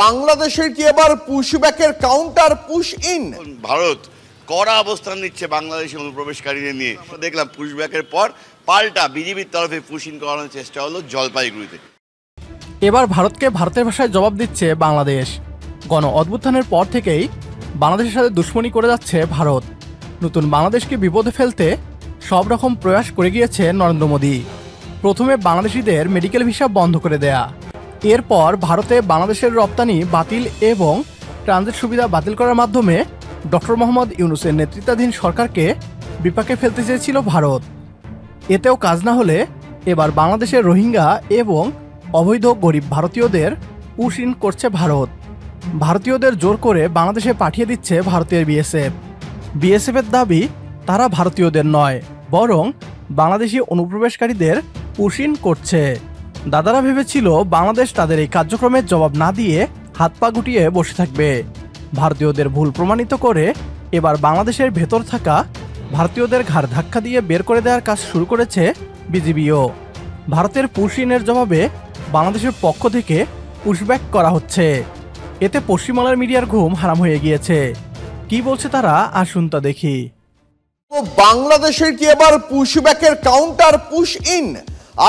বাংলাদেশের কি এবার পুশব্যাকের কাউন্টার পুশ ইন? ভারত কড়া অবস্থান নিচ্ছে বাংলাদেশি অনুপ্রবেশকারীদের নিয়ে। দেখলাম পুশব্যাকের পর পাল্টা বিজেপির তরফে পুশ ইন করানোর চেষ্টা হলো জলপাইগুড়িতে। এবার ভারতকে ভারতের ভাষায় জবাব দিচ্ছে বাংলাদেশ। গণ অভ্যুত্থানের পর থেকেই বাংলাদেশের সাথে দুশ্মনী করে যাচ্ছে ভারত। নতুন বাংলাদেশকে বিপদে ফেলতে সব রকম প্রয়াস করে গিয়েছে নরেন্দ্র মোদী। প্রথমে বাংলাদেশিদের মেডিকেল ভিসা বন্ধ করে দেয়া, এরপর ভারতে বাংলাদেশের রপ্তানি বাতিল এবং ট্রানজিট সুবিধা বাতিল করার মাধ্যমে ডক্টর মোহাম্মদ ইউনূসের নেতৃত্বাধীন সরকারকে বিপাকে ফেলতে চেয়েছিল ভারত। এতেও কাজ না হলে এবার বাংলাদেশের রোহিঙ্গা এবং অবৈধ গরিব ভারতীয়দের পুশ ইন করছে ভারত। ভারতীয়দের জোর করে বাংলাদেশে পাঠিয়ে দিচ্ছে ভারতের বিএসএফ। বিএসএফের দাবি তারা ভারতীয়দের নয়, বরং বাংলাদেশি অনুপ্রবেশকারীদের পুশ ইন করছে। দাদারা ভেবেছিল বাংলাদেশ তাদের এই কার্যক্রমের জবাব না দিয়ে হাত পা গুটিয়ে বসে থাকবে। ভারতীয়দের ভুল প্রমাণিত করে এবার বাংলাদেশের ভেতর থাকা ভারতীয়দের ঘাড় ধাক্কা দিয়ে বের করে দেওয়ার কাজ শুরু করেছে বিজিবিও। ভারতের পুশ ইনের জবাবে বাংলাদেশের পক্ষ থেকে পুশব্যাক করা হচ্ছে। এতে পশ্চিমবাংলার মিডিয়ার ঘুম হারাম হয়ে গিয়েছে। কি বলছে তারা, আসুন তা দেখি। বাংলাদেশের কি এবার পুশব্যাকের কাউন্টার পুশ ইন?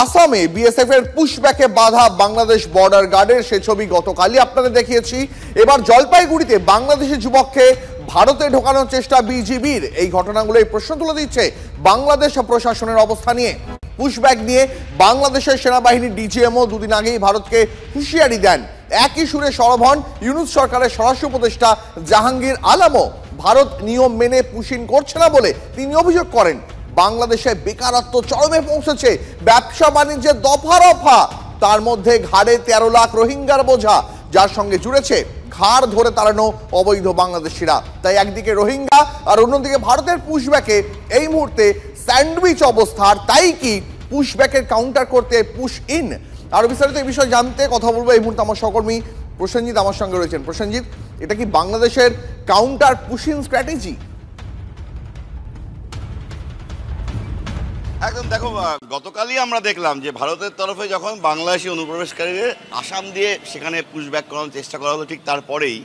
আসামে বিএসএফ এর পুশব্যাকে বাধা বাংলাদেশ বর্ডার গার্ডের সে ছবি গতকালই আপনাদের দেখিয়েছি। এবার জলপাইগুড়িতে বাংলাদেশের যুবককে ভারতে ঢোকানোর চেষ্টা বিজিবির। এই ঘটনাগুলোই প্রশ্ন তুলে দিচ্ছে বাংলাদেশ প্রশাসনের অবস্থা নিয়ে। পুশব্যাক নিয়ে বাংলাদেশের সেনাবাহিনীর ডিজিএমও দুদিন আগেই ভারতকে হুঁশিয়ারি দেন। একই সুরে সরব হন ইউনূস সরকারের স্বরাষ্ট্র উপদেষ্টা জাহাঙ্গীর আলমও। ভারত নিয়ম মেনে পুশ ইন করছে না বলে তিনি অভিযোগ করেন। বাংলাদেশে বেকারত্ব চরমে পৌঁছেছে, ব্যবসা বাণিজ্যের দফা রফা, তার মধ্যে ঘাড়ে 13 লাখ রোহিঙ্গার বোঝা, যার সঙ্গে জুড়েছে ঘাড় ধরে তাড়ানো অবৈধ বাংলাদেশিরা। তাই একদিকে রোহিঙ্গা আর অন্যদিকে ভারতের পুশব্যাকে এই মুহূর্তে স্যান্ডউইচ অবস্থার। তাই কি পুশব্যাকের কাউন্টার করতে পুশ ইন? আরো বিস্তারিত এই বিষয়ে জানতে কথা বলবো এই মুহূর্তে আমার সহকর্মী প্রসেনজিৎ আমার সঙ্গে রয়েছেন। প্রসেনজিৎ, এটা কি বাংলাদেশের কাউন্টার পুশ ইন স্ট্র্যাটেজি? একদম, দেখো গতকালই আমরা দেখলাম যে ভারতের তরফে যখন বাংলাদেশি অনুপ্রবেশকারীদের আসাম দিয়ে সেখানে পুশব্যাক করানোর চেষ্টা করা হলো, ঠিক তারপরেই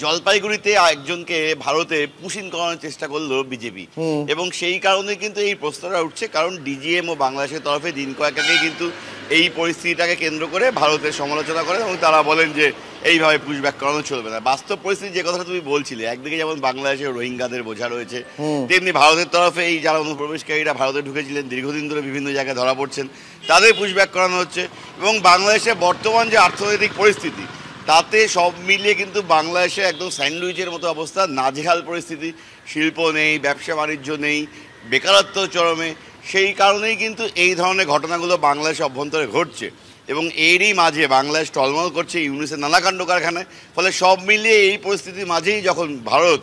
জলপাইগুড়িতে একজনকে ভারতে পুশ ইন করানোর চেষ্টা করলো বিজেপি। এবং সেই কারণে কিন্তু এই প্রশ্নটা উঠছে, কারণ ডিজিএম ও বাংলাদেশের তরফে দিন কয়েক আগে কিন্তু এই পরিস্থিতিটাকে কেন্দ্র করে ভারতের সমালোচনা করেন এবং তারা বলেন যে এইভাবে পুশব্যাক করানো চলবে না। বাস্তব পরিস্থিতি যে কথাটা তুমি বলছিলে, একদিকে যেমন বাংলাদেশের রোহিঙ্গাদের বোঝা রয়েছে, তেমনি ভারতের তরফে এই যারা অনুপ্রবেশকারীরা ভারতে ঢুকেছিলেন, দীর্ঘদিন ধরে বিভিন্ন জায়গায় ধরা পড়ছেন, তাদের পুশব্যাক করানো হচ্ছে। এবং বাংলাদেশের বর্তমান যে অর্থনৈতিক পরিস্থিতি, তাতে সব মিলিয়ে কিন্তু বাংলাদেশে একদম স্যান্ডউইচের মতো অবস্থা, নাজেহাল পরিস্থিতি, শিল্প নেই, ব্যবসা বাণিজ্য নেই, বেকারত্ব চরমে। সেই কারণেই কিন্তু এই ধরনের ঘটনাগুলো বাংলাদেশের অভ্যন্তরে ঘটছে এবং এরই মাঝে বাংলাদেশ টলমল করছে ইউনূসের নানা কাণ্ড কারখানায়। ফলে সব মিলিয়ে এই পরিস্থিতির মাঝেই যখন ভারত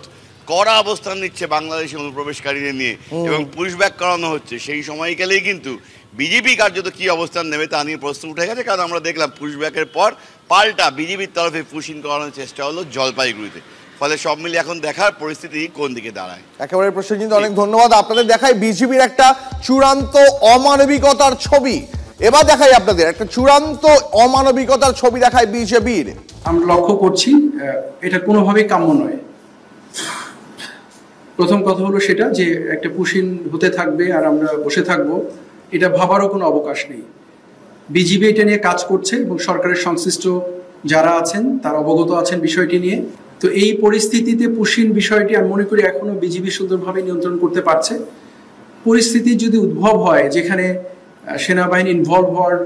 কড়া অবস্থান নিচ্ছে বাংলাদেশি অনুপ্রবেশকারীদের নিয়ে এবং পুশব্যাক করানো হচ্ছে, সেই সময়কালেই কিন্তু বিজেপি কার্যত কি অবস্থান নেবে তা নিয়ে প্রশ্ন উঠে গেছে। কারণ আমরা দেখলাম পুশব্যাকের পর পাল্টা বিজেপির তরফে পুশ ইন করানোর চেষ্টা হলো জলপাইগুড়িতে। ফলে সব মিলিয়ে এখন দেখার পরিস্থিতি কোন দিকে দাঁড়ায়। একেবারে প্রসেনজিৎ, অনেক ধন্যবাদ। আপনাদের দেখায় বিজেপির একটা চূড়ান্ত অমানবিকতার ছবি। এবার দেখাই আপনাদের একটা চূড়ান্ত অমানবিকতার ছবি দেখায় বিজেপির। আমরা লক্ষ্য করছি এটা কোনোভাবেই কাম্য নয়। প্রথম কথা হলো সেটা যে একটা পুশ ইন হতে থাকবে আর আমরা বসে থাকবো, এটা ভাবারও কোনো অবকাশ নেই। বিজিবি এটা নিয়ে কাজ করছে এবং সরকারের সংশ্লিষ্ট যারা আছেন তারা অবগত আছেন বিষয়টি নিয়ে। তো এই পরিস্থিতিতে পুশ ইন বিষয়টি আমি মনে করি এখনো বিজিবি সুন্দরভাবে নিয়ন্ত্রণ করতে পারছে। পরিস্থিতি যদি উদ্ভব হয় যেখানে সেনাবাহিনী ইনভলভ হওয়ার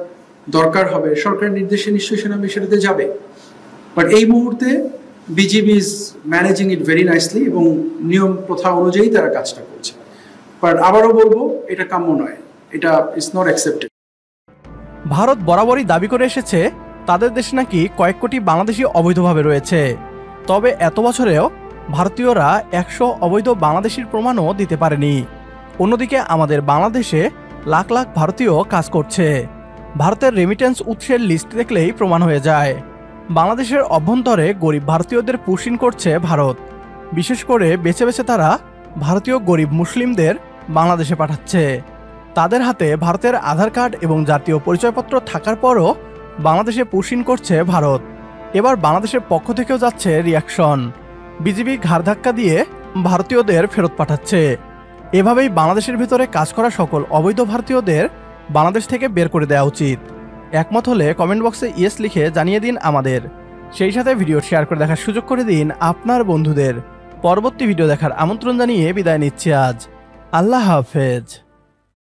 দরকার হবে, সরকারের নির্দেশে নিশ্চয়ই সেনাবাহিনী সেটাতে যাবে। বাট এই মুহূর্তে BGB is managing it very nicely এবং নিয়ম প্রথা অনুযায়ী তারা কাজটা করছে। বাট আবারও বলবো, এটা কাম্য নয়, এটা ইজ নট অ্যাকসেপ্টেড। ভারত বরাবরই দাবি করে এসেছে তাদের দেশে নাকি কয়েক কোটি বাংলাদেশি অবৈধভাবে রয়েছে। তবে এত বছরেও ভারতীয়রা 100 অবৈধ বাংলাদেশির প্রমাণও দিতে পারেনি। অন্যদিকে আমাদের বাংলাদেশে লাখ লাখ ভারতীয় কাজ করছে। ভারতের রেমিটেন্স উৎসের লিস্ট দেখলেই প্রমাণ হয়ে যায়। বাংলাদেশের অভ্যন্তরে গরিব ভারতীয়দের পুশ ইন করছে ভারত। বিশেষ করে বেছে বেছে তারা ভারতীয় গরিব মুসলিমদের বাংলাদেশে পাঠাচ্ছে। তাদের হাতে ভারতের আধার কার্ড এবং জাতীয় পরিচয়পত্র থাকার পরও বাংলাদেশে পুশ ইন করছে ভারত। এবার বাংলাদেশের পক্ষ থেকেও যাচ্ছে রিয়াকশন। বিজিবি ঘাড় ধাক্কা দিয়ে ভারতীয়দের ফেরত পাঠাচ্ছে। এভাবেই বাংলাদেশের ভিতরে কাজ করা সকল অবৈধ ভারতীয়দের বাংলাদেশ থেকে বের করে দেওয়া উচিত। একমত হলে কমেন্ট বক্সে ইয়েস লিখে জানিয়ে দিন আমাদের। সেই সাথে ভিডিও শেয়ার করে দেখার সুযোগ করে দিন আপনার বন্ধুদের। পরবর্তী ভিডিও দেখার আমন্ত্রণ জানিয়ে বিদায় নিচ্ছি আজ। আল্লাহ হাফেজ।